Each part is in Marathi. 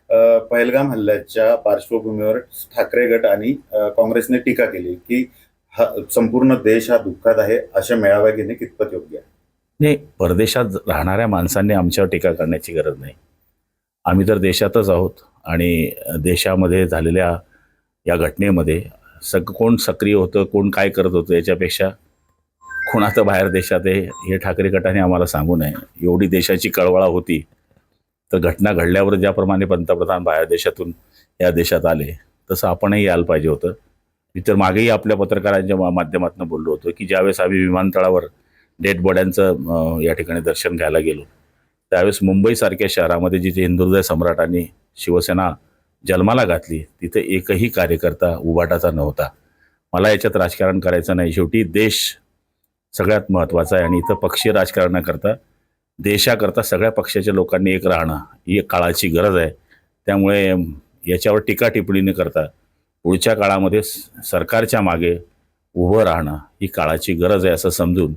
पहलगाम हल्ल्याच्या पार्श्वभूमीवर ठाकरे गट आणि काँग्रेसने टीका केली की संपूर्ण देश हा दुःखात आहे, अशा मेळाव्या घेणे कितपत योग्य आहे? नाही, परदेशात राहणाऱ्या माणसांनी आमच्यावर टीका करण्याची गरज नाही. आम्ही तर देशातच आहोत आणि देशामध्ये झालेल्या या घटनेमध्ये कोण सक्रिय होतं, कोण काय करत होतं याच्यापेक्षा कोणाचं बाहेर देशात आहे हे ठाकरे गटाने आम्हाला सांगू नये. एवढी देशाची कळवळा होती तर घटना घडल्यावर ज्याप्रमाणे पंतप्रधान बाहेर देशातून या देशात आले तसं आपणही यायला पाहिजे होतं. मी तर मागेही आपल्या पत्रकारांच्या माध्यमातून बोललो होतो की ज्यावेळेस आम्ही विमानतळावर डेड बॉड्यांचं या ठिकाणी दर्शन घ्यायला गेलो त्यावेळेस मुंबईसारख्या शहरामध्ये जिथे हिंदुहृदय सम्राटांनी शिवसेना जन्माला घातली तिथे एकही कार्यकर्ता उभाटाचा नव्हता. मला याच्यात राजकारण करायचं नाही. शेवटी देश सगळ्यात महत्त्वाचा आहे आणि इथं पक्षीय राजकारणाकरता देशाकरता सगळ्या पक्षाच्या लोकांनी एक राहणं ही एक काळाची गरज आहे. त्यामुळे याच्यावर टीका टिप्पणी न करता पुढच्या काळामध्ये सरकारच्या मागे उभं राहणं ही काळाची गरज आहे असं समजून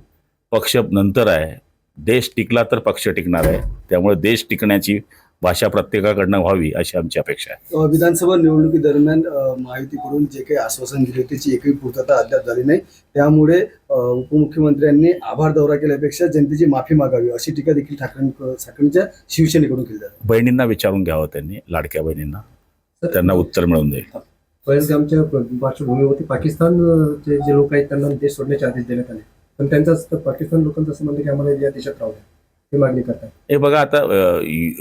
पक्ष नंतर आहे, देश टिकला तर पक्ष टिकणार आहे. त्यामुळे देश टिकण्याची भाषा प्रत्येकाकडनं व्हावी अशी आमची अपेक्षा आहे. विधानसभा निवडणुकीदरम्यान महायुतीकडून जे काही आश्वासन दिले त्याची एकही पूर्तता अद्याप झाली नाही. त्यामुळे उपमुख्यमंत्र्यांनी आभार दौरा केल्यापेक्षा जनतेची माफी मागावी अशी टीका देखील ठाकरेंच्या शिवसेनेकडून केली जाते. बहिणींना विचारून घ्यावं त्यांनी, लाडक्या बहिणींना, त्यांना उत्तर मिळून जाईल. पहलगामच्या पार्श्वभूमीवरती पाकिस्तानचे जे लोक आहेत त्यांना देश सोडण्याचे आदेश देण्यात आले, पण त्यांचं पाकिस्तान लोकांचं असं म्हणतं की आम्हाला या देशात राहू द्या, ही मागणी करतात. हे बघा, आता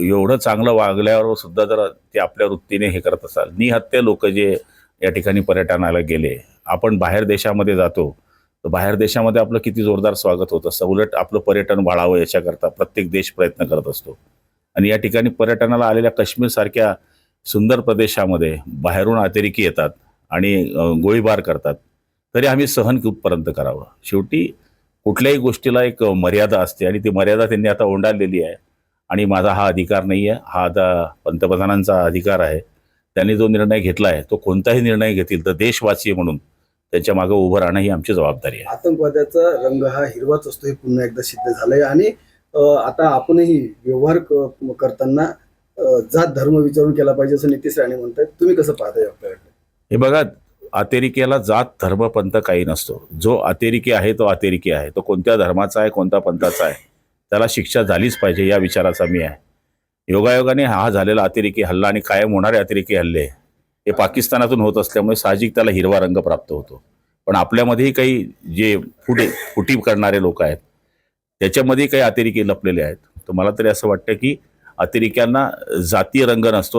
एवढं चांगलं वागल्यावर सुद्धा जर ते आपल्या वृत्तीने हे करत असाल, निहत्ते लोक जे या ठिकाणी पर्यटनाला गेले, आपण बाहेर देशामध्ये जातो तर बाहेर देशामध्ये आपलं किती जोरदार स्वागत होत असतं. उलट आपलं पर्यटन वाढावं याच्याकरता प्रत्येक देश प्रयत्न करत असतो. आणि या ठिकाणी पर्यटनाला आलेल्या काश्मीरसारख्या सुंदर प्रदेशामध्ये बाहेरून अतिरेकी येतात आणि गोळीबार करतात, तरी आम्ही सहन कुठपर्यंत करावं. शेवटी कुठल्याही गोष्टीला एक मर्यादा असते आणि ती मर्यादा त्यांनी आता ओंडाळलेली आहे. आणि माझा हा अधिकार नाही आहे, हा आता पंतप्रधानांचा अधिकार आहे. त्यांनी जो निर्णय घेतला आहे तो कोणताही निर्णय घेतील तर देशवासी म्हणून त्यांच्या मागे उभं राहणं ही आमची जबाबदारी आहे. आतंकवादाचा रंग हा हिरवाच असतो हे पुन्हा एकदा सिद्ध झालंय. आणि आता आपणही व्यवहार करताना जात धर्म विचारून केला पाहिजे असं नितीश राणे म्हणतात. तुम्ही कसं पाहताय आपल्याकडे? हे बघा, अतिरेक्याला जात धर्म पंथ काही नसतो. जो अतिरेकी आहे तो अतिरेकी आहे, तो कोणत्या धर्माचा आहे कोणत्या पंथाचा आहे त्याला शिक्षा झालीच पाहिजे या विचाराचा मी आहे. योगायोगाने हा झालेला अतिरेकी हल्ला आणि कायम होणारे अतिरेकी हल्ले हे पाकिस्तानातून होत असल्यामुळे साहजिक त्याला हिरवा रंग प्राप्त होतो. पण आपल्यामध्येही काही जे फुटी करणारे लोक आहेत त्याच्यामध्येही काही अतिरेकी लपलेले आहेत. तर मला तरी असं वाटतं की अतिरेक्यांना जातीय रंग नसतो.